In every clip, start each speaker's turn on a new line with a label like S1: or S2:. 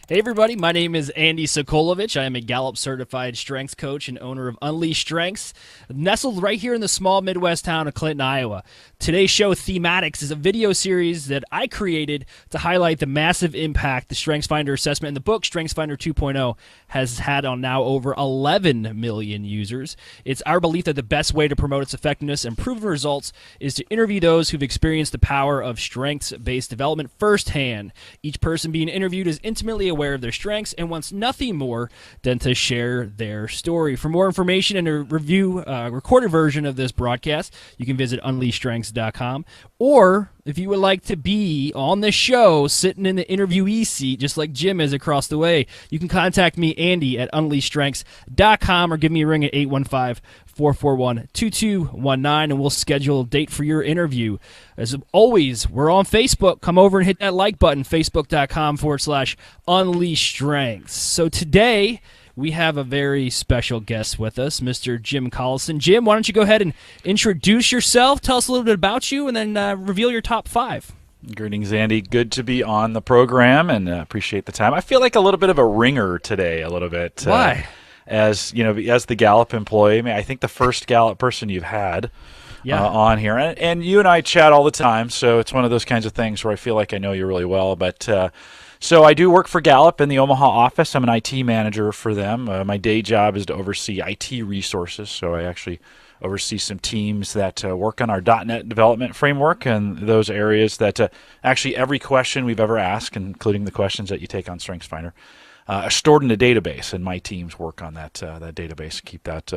S1: Hey everybody, my name is Andy Sokolovich. I am a Gallup certified strengths coach and owner of UnleashStrengths, nestled right here in the small Midwest town of Clinton, Iowa. Today's show, THEME-ADDICTS, is a video series that I created to highlight the massive impact the StrengthsFinder assessment and the book StrengthsFinder 2.0 has had on now over 11 million users. It's our belief that the best way to promote its effectiveness and proven results is to interview those who've experienced the power of strengths-based development firsthand. Each person being interviewed is intimately aware of their strengths and wants nothing more than to share their story. For more information and a review, recorded version of this broadcast, you can visit UnleashStrengths.com. Or if you would like to be on the show, sitting in the interviewee seat, just like Jim is across the way, you can contact me, Andy, at UnleashStrengths.com, or give me a ring at 815-441-2219, and we'll schedule a date for your interview. As always, we're on Facebook. Come over and hit that like button, Facebook.com/UnleashStrengths. So today, we have a very special guest with us, Mr. Jim Collison. Jim, why don't you go ahead and introduce yourself, tell us a little bit about you, and then reveal your top 5.
S2: Greetings, Andy. Good to be on the program, and appreciate the time. I feel like a little bit of a ringer today, a little bit.
S1: Why?
S2: As you know, as the Gallup employee, I mean, I think the first Gallup person you've had on here, and you and I chat all the time, so it's one of those kinds of things where I feel like I know you really well, but. So I do work for Gallup in the Omaha office. I'm an IT manager for them. My day job is to oversee IT resources, so I actually oversee some teams that work on our .NET development framework and those areas that actually every question we've ever asked, including the questions that you take on StrengthsFinder, are stored in a database, and my teams work on that database to keep that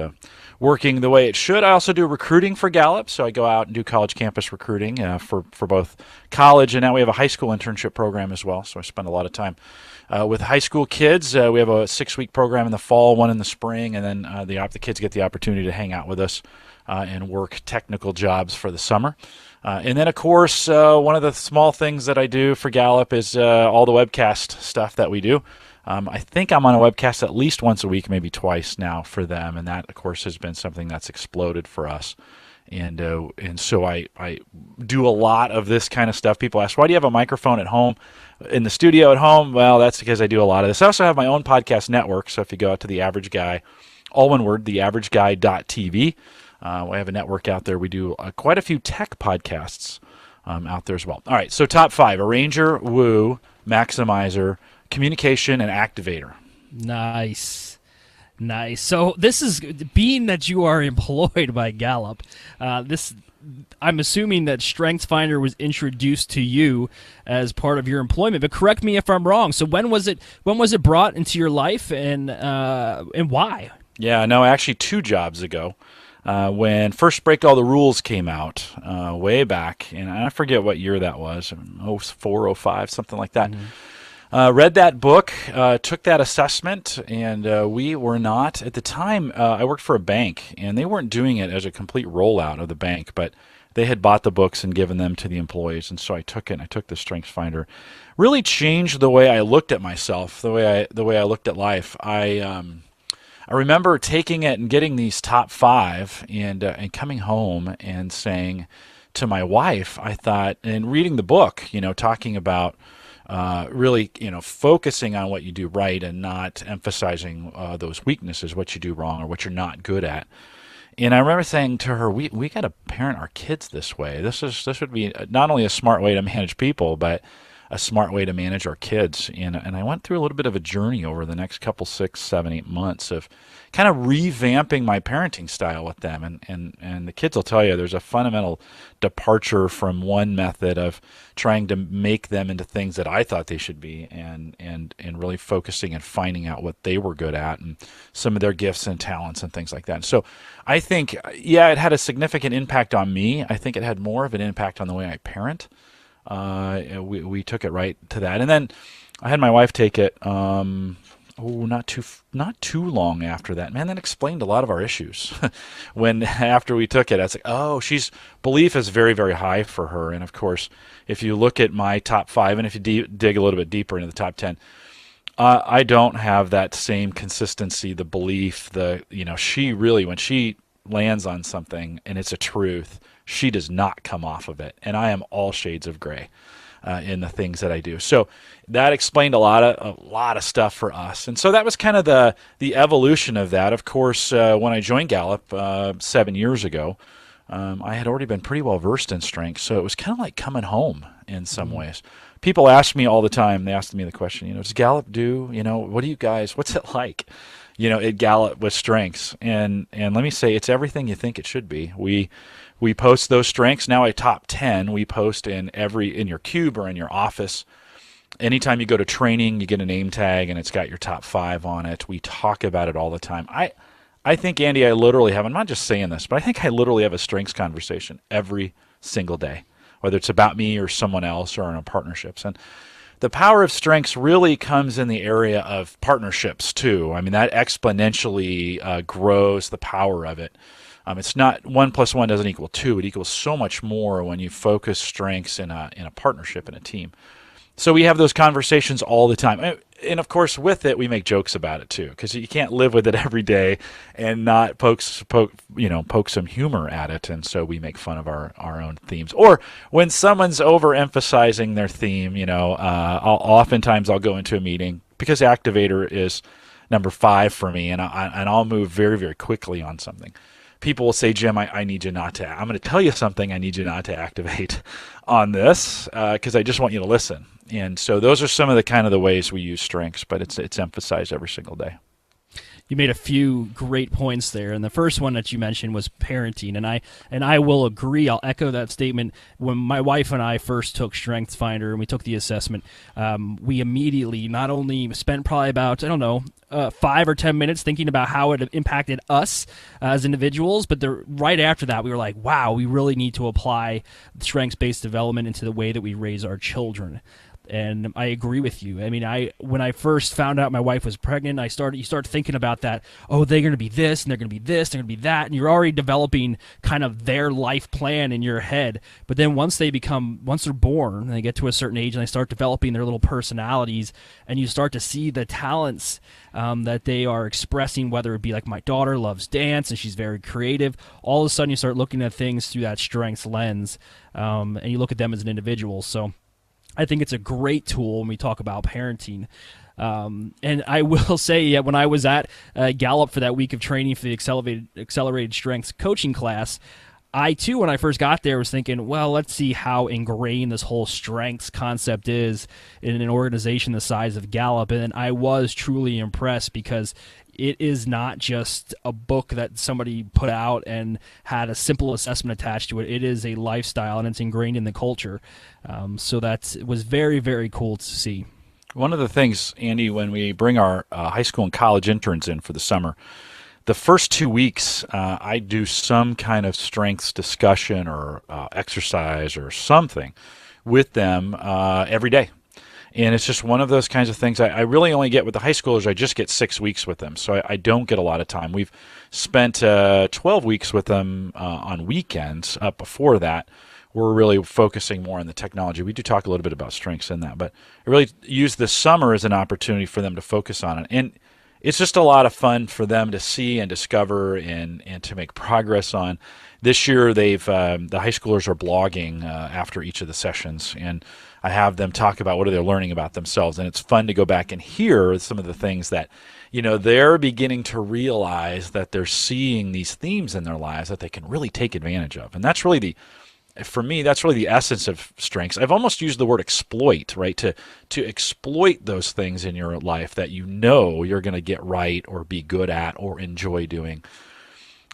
S2: working the way it should. I also do recruiting for Gallup, so I go out and do college campus recruiting for both college, and now we have a high school internship program as well, so I spend a lot of time with high school kids. We have a 6-week program in the fall, one in the spring, and then the kids get the opportunity to hang out with us and work technical jobs for the summer. And then, of course, one of the small things that I do for Gallup is all the webcast stuff that we do. I think I'm on a webcast at least once a week, maybe twice now for them, and that, of course, has been something that's exploded for us. And so I do a lot of this kind of stuff. People ask, why do you have a microphone at home, in the studio at home? Well, that's because I do a lot of this. I also have my own podcast network, so if you go out to The Average Guy, all one word, theaverageguy.tv, we have a network out there. We do quite a few tech podcasts out there as well. All right, so top 5, Arranger, Woo, Maximizer, Communication, and Activator.
S1: Nice. So this is, being that you are employed by Gallup, I'm assuming that StrengthsFinder was introduced to you as part of your employment. But correct me if I'm wrong. So when was it brought into your life, and why?
S2: Yeah, no, actually 2 jobs ago. When First Break All the Rules came out way back, and I forget what year that was, 04, 05, something like that. Mm-hmm. Read that book, took that assessment, and we were not, at the time, I worked for a bank, and they weren't doing it as a complete rollout of the bank, but they had bought the books and given them to the employees, and so I took it, and I took the StrengthsFinder. Really changed the way I looked at myself, the way I looked at life. I remember taking it and getting these top 5 and coming home and saying to my wife, I thought, and reading the book, talking about really, focusing on what you do right and not emphasizing those weaknesses, what you do wrong or what you're not good at. And I remember saying to her, we got to parent our kids this way. This would be not only a smart way to manage people, but a smart way to manage our kids. And I went through a little bit of a journey over the next couple 6, 7, 8 months of kind of revamping my parenting style with them. And the kids will tell you there's a fundamental departure from one method of trying to make them into things that I thought they should be, and really focusing and finding out what they were good at and some of their gifts and talents and things like that. So I think, it had a significant impact on me. I think it had more of an impact on the way I parent. We took it right to that, and then I had my wife take it. Not too long after that. Man, that explained a lot of our issues. After we took it, I was like, oh, belief is very, very high for her. And of course, if you look at my top 5, and if you dig a little bit deeper into the top 10, I don't have that same consistency, the belief, she really, when she lands on something and it's a truth, she does not come off of it. And I am all shades of gray. in the things that I do. So that explained a lot of stuff for us. And so that was kind of the evolution of that. Of course, when I joined Gallup 7 years ago, I had already been pretty well versed in strengths, so it was kind of like coming home in some ways. People ask me all the time, they asked me the question, does Gallup do, what do you guys, what's it like, at Gallup with strengths? And let me say, it's everything you think it should be. We post those strengths, now a top 10, we post in your cube or in your office. Anytime you go to training, you get a name tag and it's got your top 5 on it. We talk about it all the time. I think, Andy, I literally have, I'm not just saying this, but I think I literally have a strengths conversation every single day, whether it's about me or someone else or in our partnerships. And the power of strengths really comes in the area of partnerships too. I mean, that exponentially grows the power of it. It's not 1 + 1 doesn't equal 2. It equals so much more when you focus strengths in a partnership, in a team. So we have those conversations all the time. And of course, with it, we make jokes about it too, because you can't live with it every day and not poke some humor at it. And so we make fun of our own themes. Or when someone's overemphasizing their theme, oftentimes I'll go into a meeting, because Activator is number 5 for me, and I'll move very, very quickly on something. People will say, Jim, I'm going to tell you something. I need you not to activate on this because I just want you to listen. And so those are some of the ways we use strengths, but it's emphasized every single day.
S1: You made a few great points there, and the first one that you mentioned was parenting, and I will agree. I'll echo that statement. When my wife and I first took StrengthsFinder and we took the assessment, we immediately not only spent probably about 5 or 10 minutes thinking about how it impacted us as individuals, but right after that, we were like, wow, we really need to apply strengths-based development into the way that we raise our children. And I agree with you. I mean, when I first found out my wife was pregnant, you start thinking about that. Oh, they're going to be this, and they're going to be this, they're going to be that, and you're already developing kind of their life plan in your head. But then once they're born, and they get to a certain age, and they start developing their little personalities, and you start to see the talents that they are expressing, whether it be like my daughter loves dance and she's very creative. All of a sudden, you start looking at things through that strengths lens, and you look at them as an individual. So I think it's a great tool when we talk about parenting. And I will say, when I was at Gallup for that week of training for the accelerated strengths coaching class, I too, when I first got there, was thinking, well, let's see how ingrained this whole strengths concept is in an organization the size of Gallup. And I was truly impressed, because it is not just a book that somebody put out and had a simple assessment attached to it. It is a lifestyle, and it's ingrained in the culture. So that was very, very cool to see.
S2: One of the things, Andy, when we bring our high school and college interns in for the summer, the first 2 weeks, I do some kind of strengths discussion or exercise or something with them every day. And it's just one of those kinds of things. I really only get with the high schoolers, I just get 6 weeks with them. So I don't get a lot of time. We've spent 12 weeks with them on weekends. Up before that, we're really focusing more on the technology. We do talk a little bit about strengths in that, but I really use this summer as an opportunity for them to focus on it. And it's just a lot of fun for them to see and discover and to make progress on. This year, the high schoolers are blogging after each of the sessions, and I have them talk about what are they learning about themselves, and it's fun to go back and hear some of the things that they're beginning to realize, that they're seeing these themes in their lives that they can really take advantage of. And that's really for me, that's really the essence of strengths. I've almost used the word exploit, right? To exploit those things in your life that you're going to get right or be good at or enjoy doing.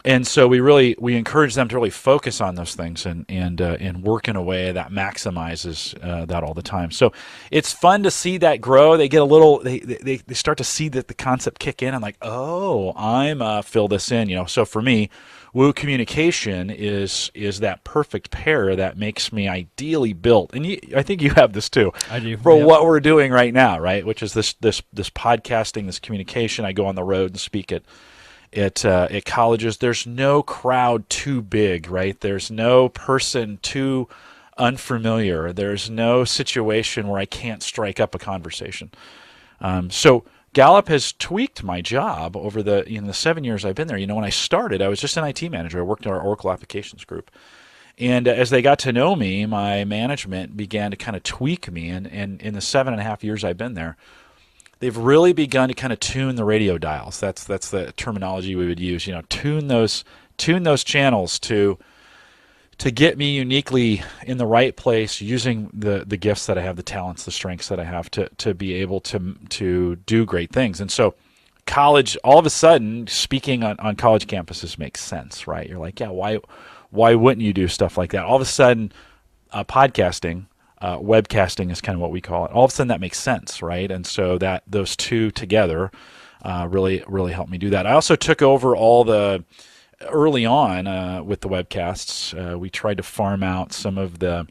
S2: And so we encourage them to really focus on those things and work in a way that maximizes that all the time. So it's fun to see that grow. They get a little, they start to see that the concept kick in. I'm like, oh, I'm fill this in. So for me, Woo communication is that perfect pair that makes me ideally built. And I think you have this too.
S1: I do.
S2: For what we're doing right now, right? Which is this podcasting, this communication. I go on the road and speak at colleges. There's no crowd too big, right? There's no person too unfamiliar. There's no situation where I can't strike up a conversation. So Gallup has tweaked my job over the 7 years I've been there. When I started, I was just an IT manager. I worked in our Oracle applications group. And as they got to know me, my management began to kind of tweak me. And in the 7.5 years I've been there, they've really begun to kind of tune the radio dials. That's the terminology we would use. Tune those channels to get me uniquely in the right place, using the gifts that I have, the talents, the strengths that I have to be able to do great things. And so college, all of a sudden, speaking on college campuses makes sense, right? You're like, yeah, why wouldn't you do stuff like that? All of a sudden, podcasting, webcasting is kind of what we call it. All of a sudden that makes sense, right? And so that those two together really helped me do that. I also took over all the early on with the webcasts. We tried to farm out some of the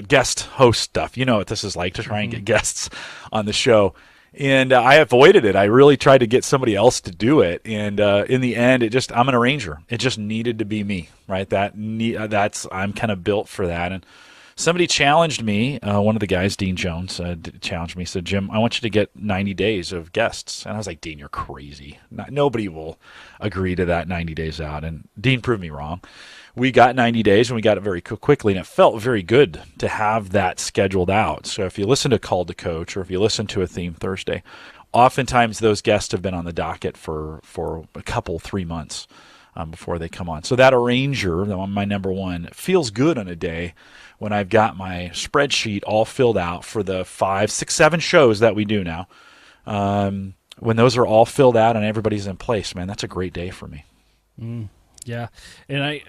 S2: guest host stuff. You know what this is like, to try and get guests on the show. And I avoided it. I really tried to get somebody else to do it. And in the end, I'm an arranger. It just needed to be me, right? I'm kind of built for that. And somebody challenged me, one of the guys, Dean Jones, challenged me, said, Jim, I want you to get 90 days of guests. And I was like, Dean, you're crazy. Nobody will agree to that 90 days out. And Dean proved me wrong. We got 90 days, and we got it very quickly, and it felt very good to have that scheduled out. So if you listen to Call to Coach, or if you listen to a Theme Thursday, oftentimes those guests have been on the docket for a couple, 3 months before they come on. So that arranger, my number one, feels good on a day when I've got my spreadsheet all filled out for the 5, 6, 7 shows that we do now. When those are all filled out and everybody's in place, man, that's a great day for me.
S1: Yeah, and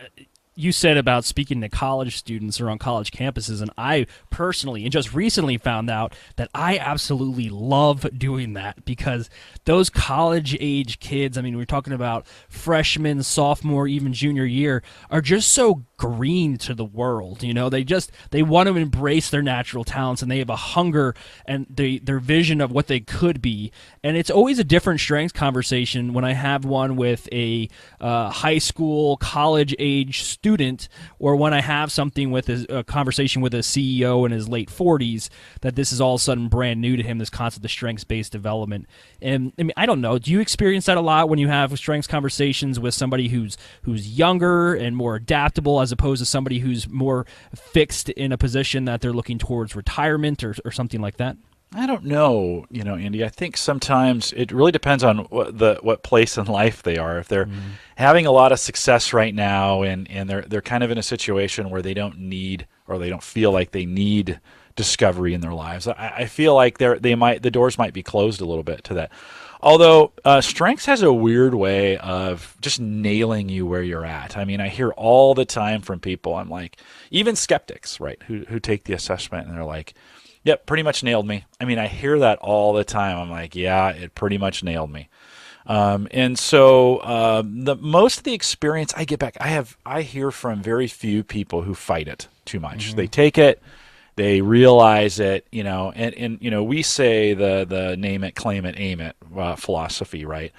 S1: you said about speaking to college students or on college campuses, and I personally and just recently found out that I absolutely love doing that, because those college-age kids, I mean, we're talking about freshman, sophomore, even junior year, are just so green to the world. They want to embrace their natural talents, and they have a hunger and their vision of what they could be. And it's always a different strengths conversation when I have one with a high school, college-age student, or when I have something with a conversation with a CEO in his late 40s, that this is all of a sudden brand new to him, this concept of strengths-based development. And I mean, I don't know, do you experience that a lot when you have strengths conversations with somebody who's younger and more adaptable, as opposed to somebody who's more fixed in a position that they're looking towards retirement or something like that?
S2: I don't know, Andy. I think sometimes it really depends on what place in life they are. If they're having a lot of success right now, and they're kind of in a situation where they don't need, or they don't feel like they need discovery in their lives, I feel like the doors might be closed a little bit to that. Although Strengths has a weird way of just nailing you where you're at. I mean, I hear all the time from people, I'm like, even skeptics, right, who take the assessment, and they're like, yep, pretty much nailed me. I mean, I hear that all the time. I'm like, yeah, it pretty much nailed me. And so most of the experience I get back, I hear from very few people who fight it too much. They take it, they realize it, and we say the name it, claim it, aim it philosophy, right?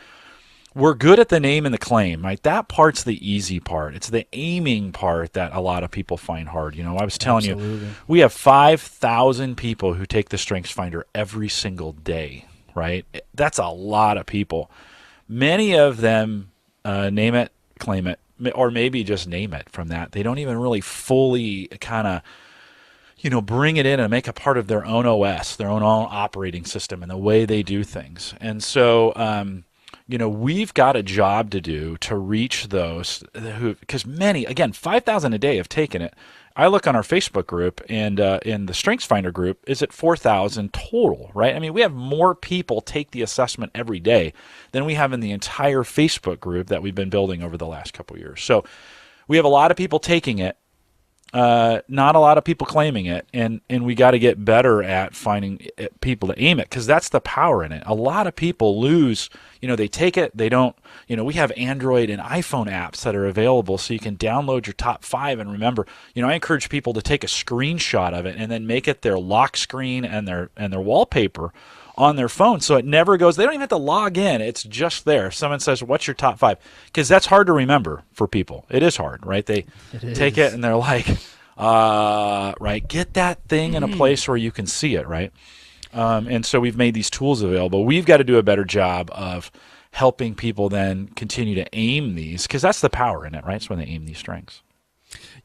S2: We're good at the name and the claim, right? That part's the easy part. It's the aiming part that a lot of people find hard. I was telling you, we have 5,000 people who take the StrengthsFinder every single day, right? That's a lot of people. Many of them name it, claim it, or maybe just name it from that. They don't even really fully kind of bring it in and make a part of their own OS, their own operating system, and the way they do things. And so, we've got a job to do to reach those because many, again, 5,000 a day have taken it. I look on our Facebook group, and in the StrengthsFinder group is at 4,000 total, right? I mean, we have more people take the assessment every day than we have in the entire Facebook group that we've been building over the last couple of years. So we have a lot of people taking it. Not a lot of people claiming it, and we got to get better at finding people to aim it, because that's the power in it. A lot of people lose, they take it, they don't, we have Android and iPhone apps that are available so you can download your top 5, and remember, I encourage people to take a screenshot of it and then make it their lock screen and their wallpaper on their phone, so it never goes. They don't even have to log in. It's just there. If someone says, what's your top 5? Because that's hard to remember for people. It is hard, right? They take it and they're like, right, get that thing in a place where you can see it, right? And so we've made these tools available. We've got to do a better job of helping people then continue to aim these, because that's the power in it, right? It's when they aim these strengths.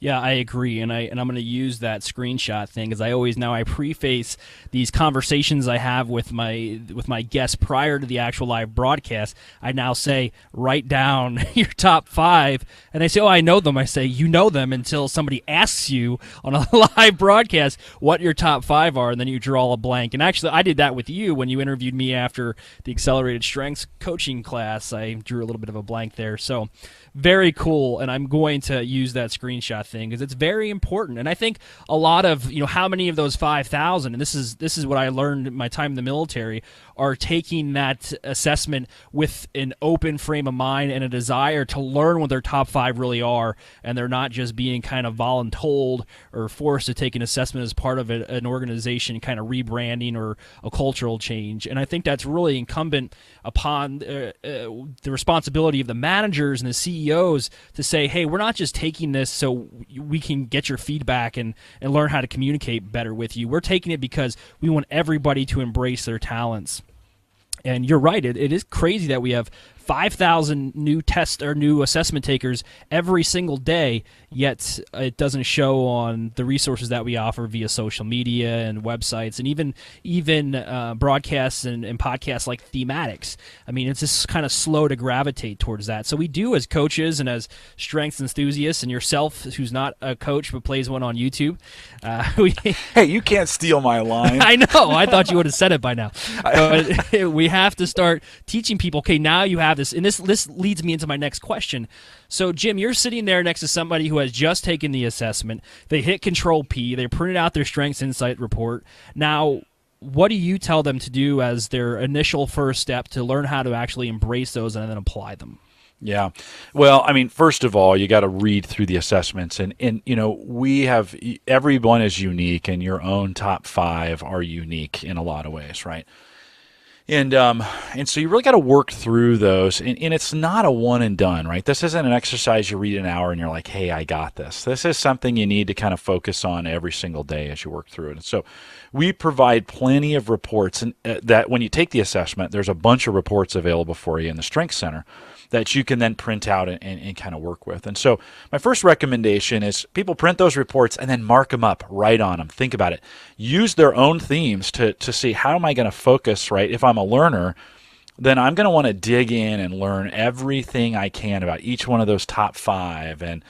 S1: Yeah, I agree, and I'm going to use that screenshot thing, as I preface these conversations I have with my guests prior to the actual live broadcast. I now say, write down your top 5, and they say, oh, I know them. I say, you know them until somebody asks you on a live broadcast what your top 5 are, and then you draw a blank. And actually, I did that with you when you interviewed me after the Accelerated Strengths coaching class. I drew a little bit of a blank there, so very cool, and I'm going to use that screenshot thing because it's very important. And I think a lot of, how many of those 5,000, and this is what I learned in my time in the military, are taking that assessment with an open frame of mind and a desire to learn what their top 5 really are, and they're not just being kind of voluntold or forced to take an assessment as part of an organization kind of rebranding or a cultural change. And I think that's really incumbent upon the responsibility of the managers and the CEOs to say, hey, we're not just taking this so we can get your feedback and learn how to communicate better with you. We're taking it because we want everybody to embrace their talents. And you're right, it is crazy that we have 5,000 new new assessment takers every single day, yet it doesn't show on the resources that we offer via social media and websites, and even broadcasts and podcasts like THEME-ADDICTS. I mean, it's just kind of slow to gravitate towards that. So we do, as coaches and as strengths enthusiasts, and yourself, who's not a coach but plays one on YouTube.
S2: Hey, you can't steal my line.
S1: I know. I thought you would have said it by now. But we have to start teaching people, okay, now you have this, and this leads me into my next question. So, Jim, you're sitting there next to somebody who has just taken the assessment. They hit Control P. They printed out their Strengths Insight report. Now, what do you tell them to do as their initial first step to learn how to actually embrace those and then apply them?
S2: Yeah. Well, I mean, first of all, you got to read through the assessments, and everyone is unique, and your own top 5 are unique in a lot of ways, right? And so you really got to work through those, and it's not a one and done, right? This isn't an exercise you read an hour and you're like, hey, I got this. This is something you need to kind of focus on every single day as you work through it. And so we provide plenty of reports, and that when you take the assessment, there's a bunch of reports available for you in the Strength Center that you can then print out and kind of work with. And so my first recommendation is people print those reports and then mark them up, write on them, think about it. Use their own themes to see, how am I going to focus, right? If I'm a learner, then I'm going to want to dig in and learn everything I can about each one of those top 5 and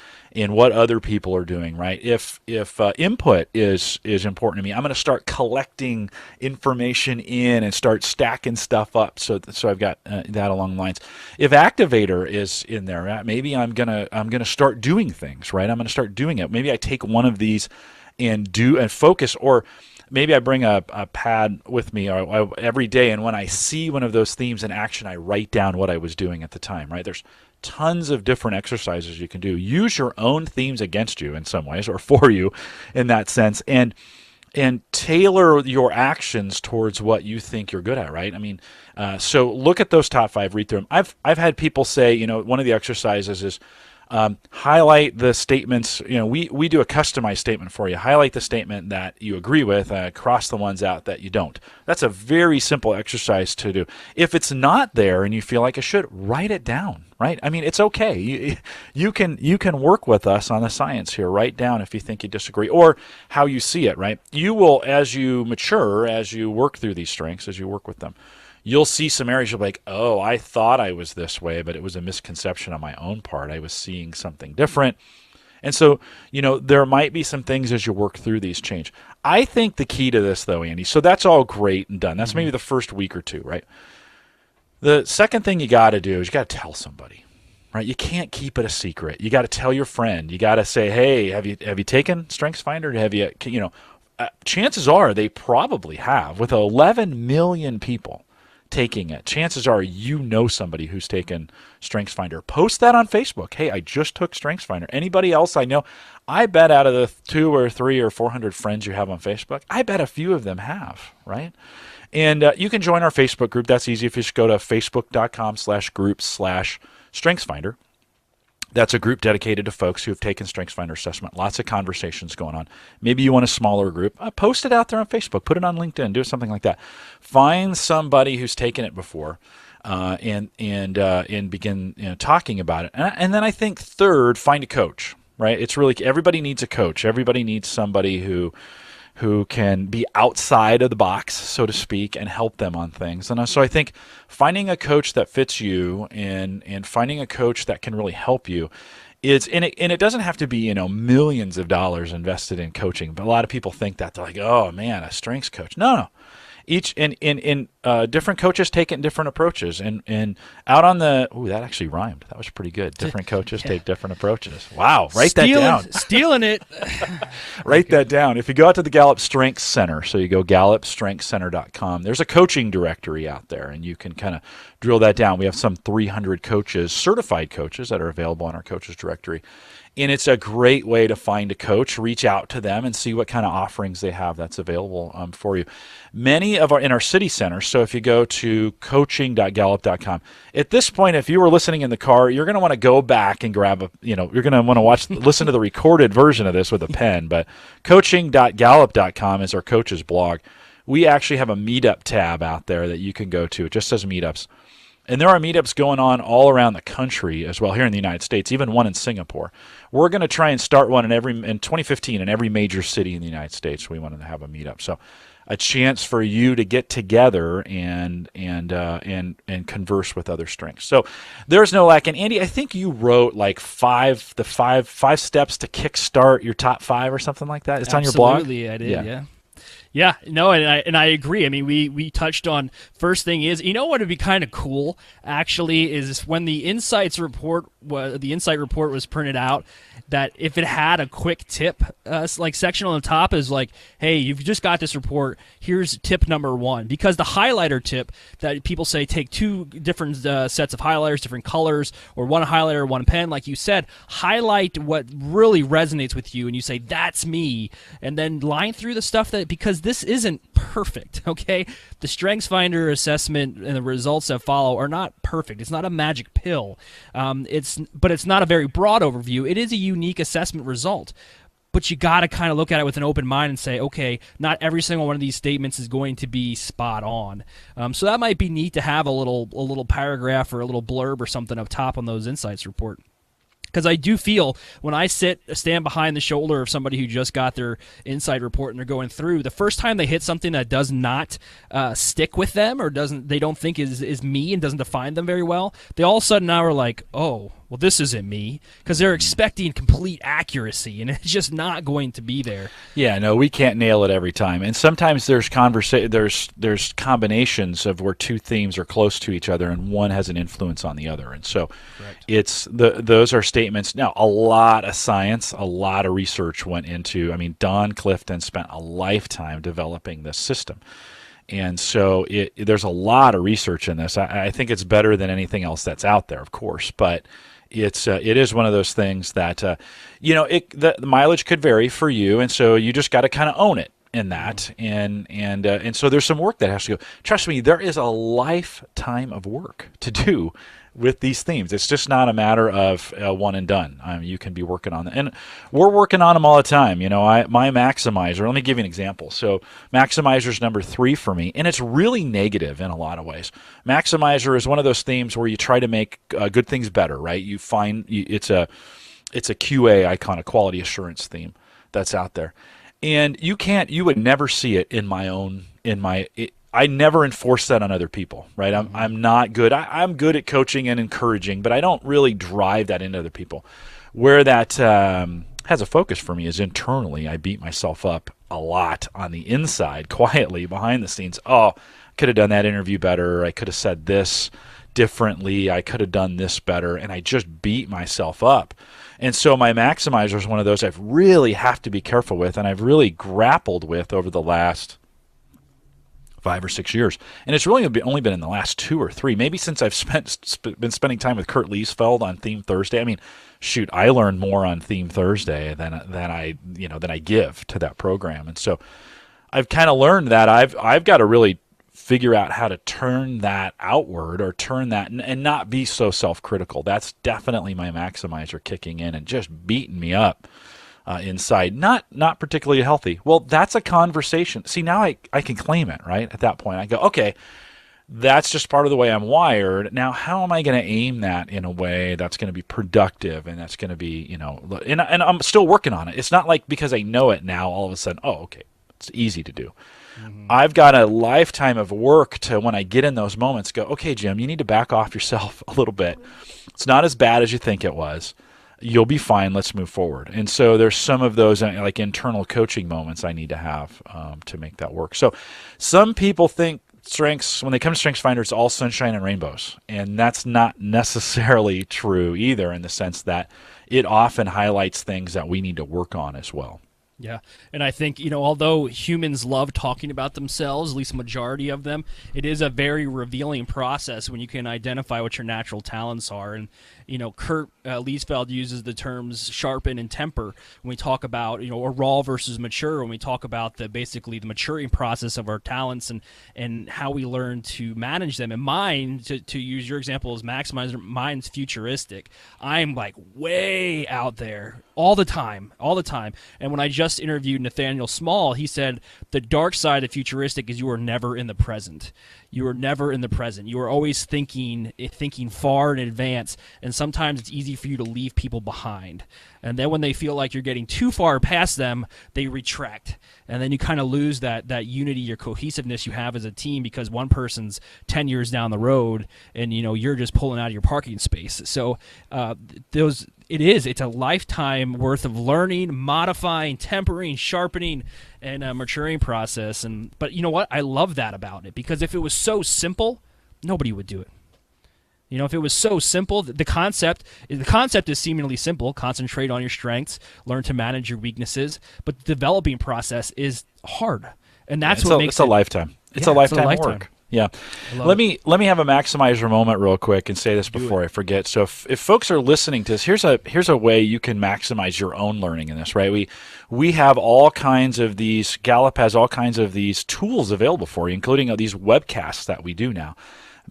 S2: what other people are doing, right? If input is important to me, I'm going to start collecting information in and start stacking stuff up. So I've got that along the lines. If activator is in there, maybe I'm gonna start doing things, right? I'm going to start doing it. Maybe I take one of these and focus, or maybe I bring a pad with me every day, and when I see one of those themes in action, I write down what I was doing at the time, right? There's tons of different exercises you can do. Use your own themes against you in some ways, or for you in that sense, and tailor your actions towards what you think you're good at, right? I mean, so look at those top 5, read through them. I've had people say, one of the exercises is highlight the statements. We do a customized statement for you. Highlight the statement that you agree with, cross the ones out that you don't. That's a very simple exercise to do. If it's not there and you feel like it should, write it down, right? I mean, it's okay. You can work with us on the science here. Write down if you think you disagree, or how you see it, right? You will, as you mature, as you work through these strengths, as you work with them, you'll see some areas you'll be like, oh, I thought I was this way, but it was a misconception on my own part. I was seeing something different. And so, there might be some things as you work through these change. I think the key to this, though, Andy, so that's all great and done. That's maybe the first week or two, right? The second thing you got to do is you got to tell somebody, right? You can't keep it a secret. You got to tell your friend. You got to say, hey, have you taken StrengthsFinder? Have you, chances are they probably have. With 11 million people taking it, chances are somebody who's taken StrengthsFinder. Post that on Facebook. Hey, I just took StrengthsFinder. Anybody else I know? I bet out of the 2 or 3 or 400 friends you have on Facebook, I bet a few of them have, right? And you can join our Facebook group. That's easy if you just go to facebook.com/groups/StrengthsFinder. That's a group dedicated to folks who have taken StrengthsFinder assessment. Lots of conversations going on. Maybe you want a smaller group. Post it out there on Facebook. Put it on LinkedIn. Do something like that. Find somebody who's taken it before. and begin talking about it. And then I think third, find a coach. Right? It's really everybody needs a coach. Everybody needs somebody who can be outside of the box, so to speak, and help them on things. And so I think finding a coach that fits you and finding a coach that can really help you is, and it doesn't have to be millions of dollars invested in coaching. But a lot of people think that they're like, oh man, a strengths coach. No. Each in different coaches take it in different approaches, and out on the that actually rhymed. That was pretty good. Different coaches take different approaches. Wow, write that down.
S1: Stealing it.
S2: Write that down. If you go out to the Gallup Strengths Center, so you go gallupstrengthscenter.com, there's a coaching directory out there, and you can kind of drill that down. We have some 300 coaches, certified coaches, that are available on our coaches directory. And it's a great way to find a coach, reach out to them, and see what kind of offerings they have that's available for you. Many of in our city centers, so if you go to coaching.gallup.com, at this point, if you were listening in the car, you're going to want to go back and grab you're going to want to listen to the recorded version of this with a pen. But coaching.gallup.com is our coaches blog. We actually have a meetup tab out there that you can go to. It just says meetups. And there are meetups going on all around the country as well, here in the United States, even one in Singapore. We're going to try and start one in 2015 in every major city in the United States. We wanted to have a meetup. So a chance for you to get together and converse with other strengths. So there's no lack. And Andy, I think you wrote like five steps to kickstart your top 5 or something like that. It's on your blog?
S1: Absolutely, I did, yeah. Yeah, no, and I agree. I mean, we touched on, first thing is, what would be kind of cool actually is when the insight report was printed out, that if it had a quick tip like section on the top is like, hey, you've just got this report, here's tip number 1, because the highlighter tip that people say take 2 different sets of highlighters, different colors, or one highlighter, one pen, like you said, highlight what really resonates with you, and you say that's me, and then line through the stuff that, because this isn't perfect, okay? The StrengthsFinder assessment and the results that follow are not perfect. It's not a magic pill. But it's not a very broad overview. It is a unique assessment result. But you got to kind of look at it with an open mind and say, okay, not every single one of these statements is going to be spot on. So that might be neat to have a little paragraph or a little blurb or something up top on those insights report. Because I do feel when I stand behind the shoulder of somebody who just got their insight report and they're going through, the first time they hit something that does not stick with them or they don't think is me and doesn't define them very well, they all of a sudden now are like, oh, well, this isn't me, because they're expecting complete accuracy, and it's just not going to be there.
S2: Yeah, no, we can't nail it every time, and sometimes there's combinations of where 2 themes are close to each other, and one has an influence on the other, and so those are statements. Now, a lot of science, a lot of research went into. I mean, Don Clifton spent a lifetime developing this system. And so there's a lot of research in this. I think it's better than anything else that's out there, of course, but it is one of those things that the mileage could vary for you, and so you just got to kind of own it in that, and so there's some work that has to go. Trust me, there is a lifetime of work to do with these themes. It's just not a matter of one and done. You can be working on them, and we're working on them all the time. My maximizer. Let me give you an example. So maximizer is number 3 for me, and it's really negative in a lot of ways. Maximizer is one of those themes where you try to make good things better. Right? You find it's a QA icon, a quality assurance theme that's out there, and you would never see it I never enforce that on other people, right? I'm not good. I'm good at coaching and encouraging, but I don't really drive that into other people. Where that has a focus for me is internally. I beat myself up a lot on the inside, quietly, behind the scenes. Oh, I could have done that interview better. I could have said this differently. I could have done this better, and I just beat myself up. And so my maximizer is one of those I really have to be careful with, and I've really grappled with over the last 5 or 6 years, and it's really only been in the last 2 or 3, maybe since I've been spending time with Kurt Liesfeld on Theme Thursday. I mean, shoot, I learned more on Theme Thursday than I give to that program, and so I've kind of learned that I've got to really figure out how to turn that outward, or turn that and not be so self-critical. That's definitely my maximizer kicking in and just beating me up. Inside, not particularly healthy. Well, that's a conversation. See, now I can claim it, right? At that point, I go, okay, That's just part of the way I'm wired. Now, how am I going to aim that in a way that's going to be productive and that's going to be, and I'm still working on it. It's not like because I know it now, all of a sudden, oh, okay, it's easy to do. I've got a lifetime of work to, when I get in those moments, go, okay, Jim, you need to back off yourself a little bit. It's not as bad as you think it was. You'll be fine. Let's move forward. And so there's some of those like internal coaching moments I need to have to make that work. So some people think strengths, when they come to StrengthsFinder, it's all sunshine and rainbows. And that's not necessarily true either, in the sense that it often highlights things that we need to work on as well.
S1: Yeah, and I think, although humans love talking about themselves, at least a majority of them, it is a very revealing process when you can identify what your natural talents are. And, Kurt Liesfeld uses the terms sharpen and temper when we talk about, or raw versus mature, when we talk about basically the maturing process of our talents and how we learn to manage them. And mine, to use your example as maximizer, mine's futuristic. I'm like way out there all the time. And when I just interviewed Nathaniel Small, he said the dark side of futuristic is you are never in the present. You are never in the present. You are always thinking far in advance, and sometimes it's easy for you to leave people behind. And then when they feel like you're getting too far past them, they retract. And then you kind of lose that unity or cohesiveness you have as a team, because one person's 10 years down the road and you're just pulling out of your parking space. So it's a lifetime worth of learning, modifying, tempering, sharpening, and a maturing process. But you know what? I love that about it, because if it was so simple, nobody would do it. If it was so simple, the concept is seemingly simple. Concentrate on your strengths, learn to manage your weaknesses, but the developing process is hard, and that's what makes
S2: it a lifetime. It's a lifetime work. Yeah. Let me have a maximizer moment real quick and say this before I forget. So if folks are listening to this, here's a way you can maximize your own learning in this, right? We have all kinds of these, Gallup has all kinds of these tools available for you, including these webcasts that we do now.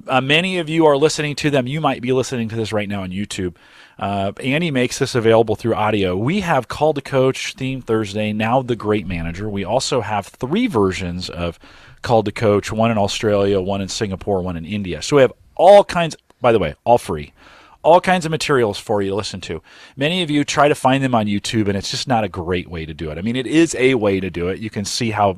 S2: Many of you are listening to them. You might be listening to this right now on YouTube. Andy makes this available through audio. We have Call to Coach, Theme Thursday, now The Great Manager. We also have 3 versions of Call to Coach, one in Australia, one in Singapore, one in India. So we have all kinds, by the way, all free, all kinds of materials for you to listen to. Many of you try to find them on YouTube, and it's just not a great way to do it. I mean, it is a way to do it. You can see our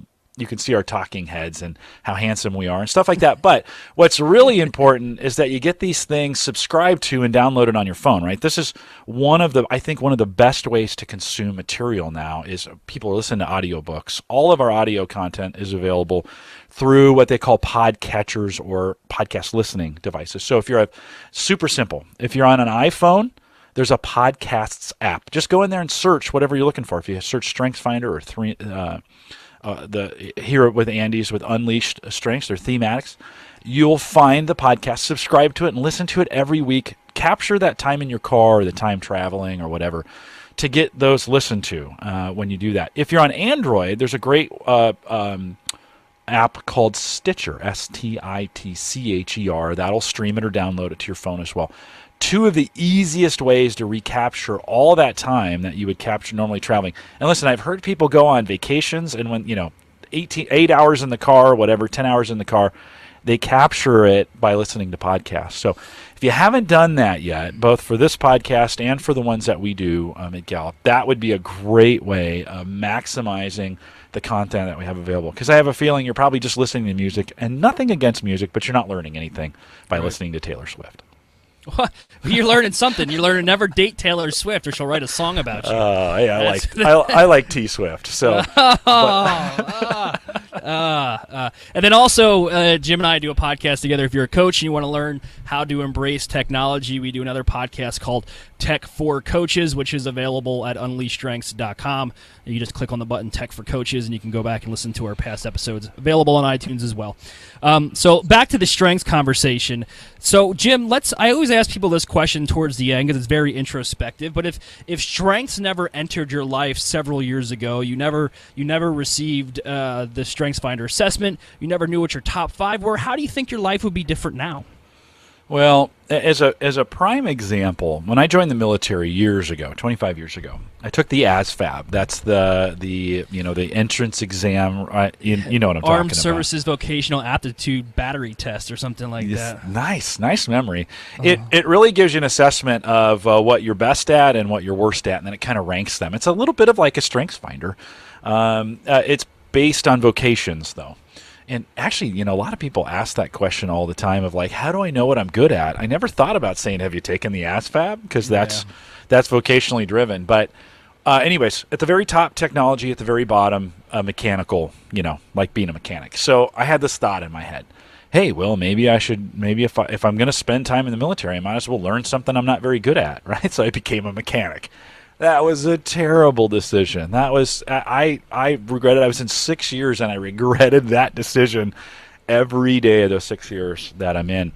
S2: talking heads and how handsome we are and stuff like that. But what's really important is that you get these things subscribed to and downloaded on your phone, right? This is one of the best ways to consume material now is people listen to audiobooks. All of our audio content is available through what they call podcatchers or podcast listening devices. So super simple. If you're on an iPhone, there's a podcasts app. Just go in there and search whatever you're looking for. If you search StrengthsFinder or here with Andy's with Unleashed Strengths or THEME-ADDICTS, you'll find the podcast, subscribe to it, and listen to it every week. Capture that time in your car or the time traveling or whatever to get those listened to when you do that. If you're on Android, there's a great app called Stitcher, Stitcher. That'll stream it or download it to your phone as well. 2 of the easiest ways to recapture all that time that you would capture normally traveling. And listen, I've heard people go on vacations and when, 8 hours in the car, whatever, 10 hours in the car, they capture it by listening to podcasts. So if you haven't done that yet, both for this podcast and for the ones that we do at Gallup, that would be a great way of maximizing the content that we have available. Because I have a feeling you're probably just listening to music, and nothing against music, but you're not learning anything by listening to Taylor Swift.
S1: You're learning something. You're learning never date Taylor Swift, or she'll write a song about you.
S2: Yeah, I like T Swift. So,
S1: and then also, Jim and I do a podcast together. If you're a coach and you want to learn how to embrace technology, we do another podcast called Tech for Coaches, which is available at UnleashStrengths.com. You just click on the button Tech for Coaches, and you can go back and listen to our past episodes. Available on iTunes as well. So back to the strengths conversation. So, Jim, I always ask people this question towards the end because it's very introspective. But if strengths never entered your life several years ago, you never received the StrengthsFinder assessment, you never knew what your top 5 were, how do you think your life would be different now?
S2: Well, as a prime example, when I joined the military years ago, 25 years ago, I took the ASVAB. That's the entrance exam. You know what I'm
S1: Armed
S2: talking
S1: Services Vocational Aptitude Battery Test or something like that.
S2: Nice memory. It really gives you an assessment of what you're best at and what you're worst at, and then it kind of ranks them. It's a little bit of like a StrengthsFinder. It's based on vocations, though. And actually, a lot of people ask that question all the time of like, how do I know what I'm good at? I never thought about saying, have you taken the ASVAB? Because that's vocationally driven. But anyways, at the very top, technology. At the very bottom, mechanical, like being a mechanic. So I had this thought in my head. Hey, well, maybe if I'm going to spend time in the military, I might as well learn something I'm not very good at, right? So I became a mechanic. That was a terrible decision. I regretted. I was in 6 years, and I regretted that decision every day of those 6 years that I'm in.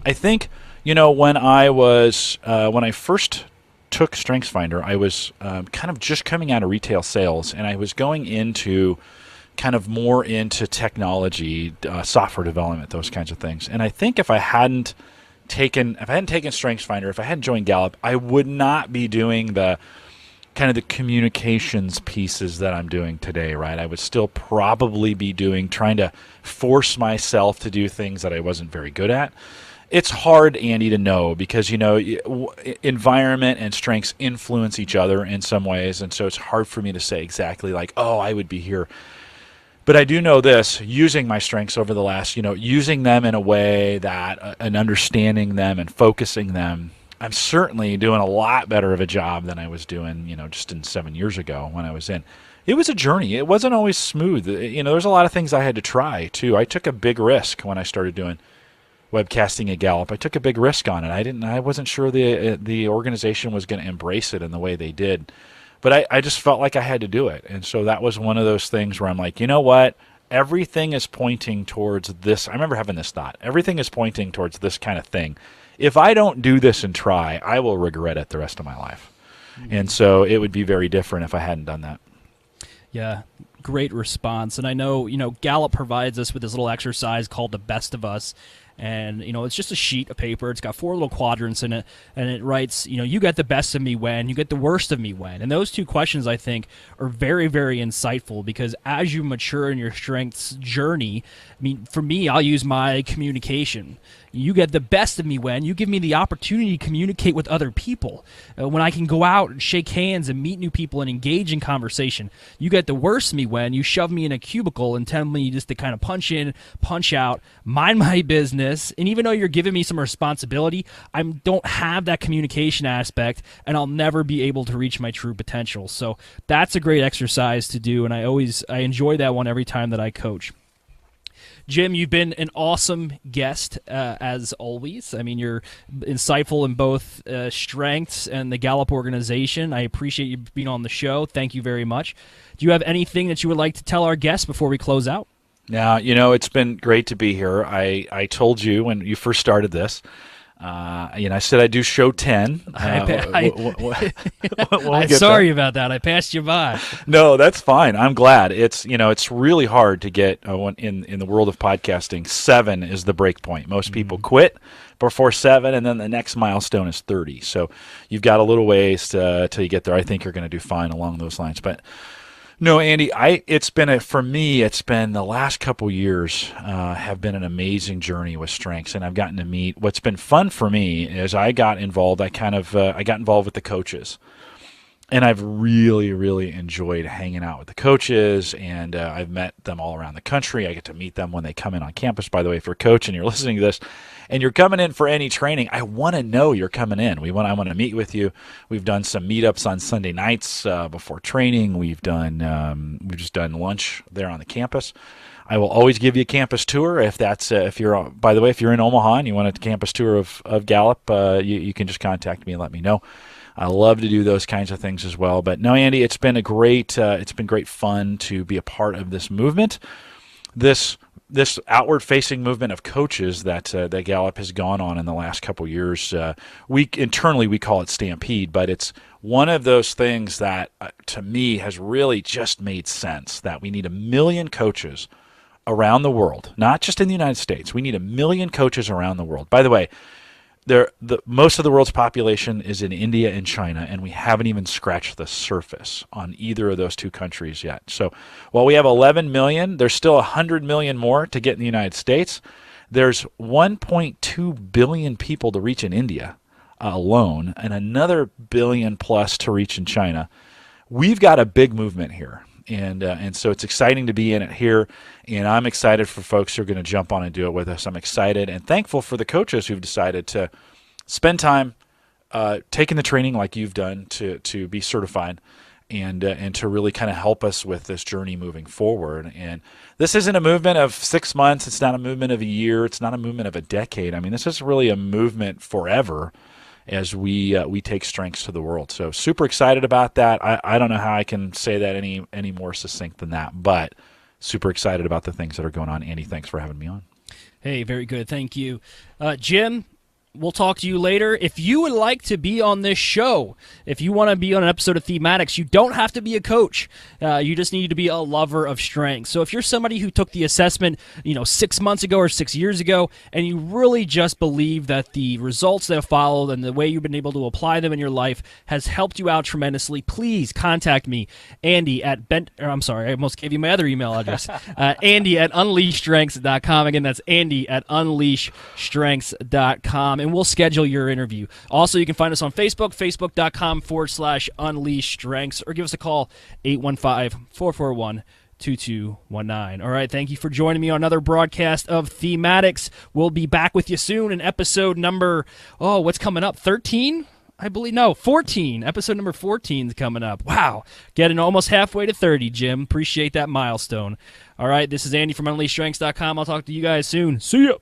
S2: I think, when I first took StrengthsFinder, I was kind of just coming out of retail sales, and I was going into kind of more into technology, software development, those kinds of things. And I think if I hadn't taken StrengthsFinder, if I hadn't joined Gallup, I would not be doing the kind of the communications pieces that I'm doing today, right? I would still probably be trying to force myself to do things that I wasn't very good at. It's hard, Andy, to know because, environment and strengths influence each other in some ways. And so it's hard for me to say exactly like, oh, I would be here. But I do know this, using my strengths over the last, using them in a way that, and understanding them and focusing them, I'm certainly doing a lot better of a job than I was doing, just in 7 years ago when I was in. It was a journey. It wasn't always smooth. There's a lot of things I had to try, too. I took a big risk when I started doing webcasting at Gallup. I took a big risk on it. I wasn't sure the organization was going to embrace it in the way they did. But I just felt like I had to do it. And so that was one of those things where I'm like, you know what? Everything is pointing towards this. I remember having this thought. Everything is pointing towards this kind of thing. If I don't do this and try, I will regret it the rest of my life. And so it would be very different if I hadn't done that.
S1: Yeah, great response. And I know, Gallup provides us with this little exercise called the Best of Us. And, it's just a sheet of paper. It's got 4 little quadrants in it. And it writes, you get the best of me when, you get the worst of me when. And those 2 questions, I think, are very, very insightful because as you mature in your strengths journey, for me, I'll use my communication. You get the best of me when you give me the opportunity to communicate with other people. When I can go out and shake hands and meet new people and engage in conversation. You get the worst of me when you shove me in a cubicle and tell me just to kind of punch in, punch out, mind my business. And even though you're giving me some responsibility, I don't have that communication aspect and I'll never be able to reach my true potential. So that's a great exercise to do. And I enjoy that one every time that I coach. Jim, you've been an awesome guest, as always. You're insightful in both strengths and the Gallup organization. I appreciate you being on the show. Thank you very much. Do you have anything that you would like to tell our guests before we close out?
S2: Now, it's been great to be here. I told you when you first started this, I said I'd do show 10.
S1: I'm sorry about that. I passed you by.
S2: No, that's fine. I'm glad. It's really hard to get in the world of podcasting. 7 is the break point. Most people quit before 7, and then the next milestone is 30. So you've got a little ways till you get there. I think you're going to do fine along those lines. But no, Andy, for me, it's been the last couple years have been an amazing journey with strengths, and I've gotten to meet. What's been fun for me is I got involved. I got involved with the coaches, and I've really, really enjoyed hanging out with the coaches, and I've met them all around the country. I get to meet them when they come in on campus. By the way, if you're a coach and you're listening to this, and you're coming in for any training, I want to know you're coming in. I want to meet with you. We've done some meetups on Sunday nights before training. We've just done lunch there on the campus. I will always give you a campus tour if you're. By the way, if you're in Omaha and you want a campus tour of Gallup, you can just contact me and let me know. I love to do those kinds of things as well. But no, Andy, it's been great fun to be a part of this movement. This outward-facing movement of coaches that Gallup has gone on in the last couple years, internally we call it Stampede, but it's one of those things that, to me, has really just made sense, that we need 1 million coaches around the world, not just in the United States. We need 1 million coaches around the world. By the way, most of the world's population is in India and China, and we haven't even scratched the surface on either of those two countries yet. So while we have 11 million, there's still 100 million more to get in the United States. There's 1.2 billion people to reach in India alone, and another billion plus to reach in China. We've got a big movement here. And so it's exciting to be in it here, and I'm excited for folks who are going to jump on and do it with us. I'm excited and thankful for the coaches who've decided to spend time taking the training like you've done to be certified and to really kind of help us with this journey moving forward. And this isn't a movement of 6 months. It's not a movement of a year. It's not a movement of a decade. I mean, this is really a movement forever as we take strengths to the world. So super excited about that. I don't know how I can say that any more succinct than that, but super excited about the things that are going on. Andy, thanks for having me on.
S1: Hey, very good. Thank you. Jim, we'll talk to you later. If you would like to be on this show, if you want to be on an episode of Thematics, you don't have to be a coach. You just need to be a lover of strength. So if you're somebody who took the assessment, 6 months ago or 6 years ago, and you really just believe that the results that have followed and the way you've been able to apply them in your life has helped you out tremendously, please contact me, Andy at I almost gave you my other email address, Andy at UnleashStrengths.com. Again, that's Andy at UnleashStrengths.com. And we'll schedule your interview. Also, you can find us on Facebook, facebook.com/UnleashStrengths, or give us a call, 815-441-2219. All right, thank you for joining me on another broadcast of Thematics. We'll be back with you soon in episode number, what's coming up, 13? I believe, no, 14. Episode number 14 is coming up. Wow, getting almost halfway to 30, Jim. Appreciate that milestone. All right, this is Andy from UnleashStrengths.com. I'll talk to you guys soon. See ya.